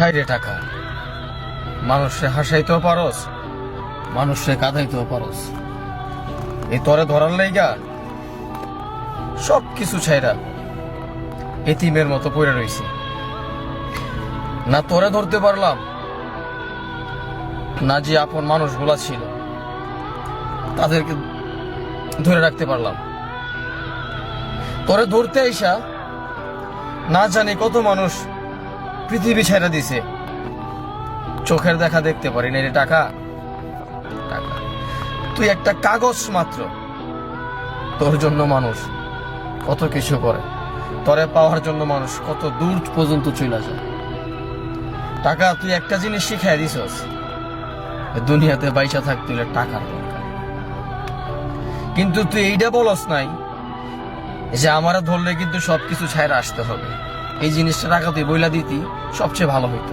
High রে টাকা, মানুষে হাসাইতেও পারস, মানুষে কাঁদাইতেও পারস। এই তরে ধরার লাইগা সব কিছু ছাইরা এতিমের মতো পড়ে রইছি। না তোরে ধরতে পারলাম, না যে আপন মানুষগুলা ছিল তাদেরকে ধরে রাখতে পারলাম। তোরে ধরতে আইসা না জানি কত মানুষ পৃথিবী ছেড়ে দিছে। চোখের দেখা দেখতে পারি না রে টাকা। টাকা তুই একটা কাগজ মাত্র, তোর জন্য মানুষ কত কিছু করে, তোরে পাওয়ার জন্য মানুষ কত দূর পর্যন্ত চলে যায়। টাকা তুই একটা জিনিস শিখাই দিছস, দুনিয়াতে বাইসা থাকতে হলে টাকার দরকার। কিন্তু তুই এইটা বলস নাই যে আমারা ধরলে কিন্তু সবকিছু ছাইরা আসতে হবে। এই জিনিসটা টাকা তুই বইলা দিতি সবচেয়ে ভালো হইতো।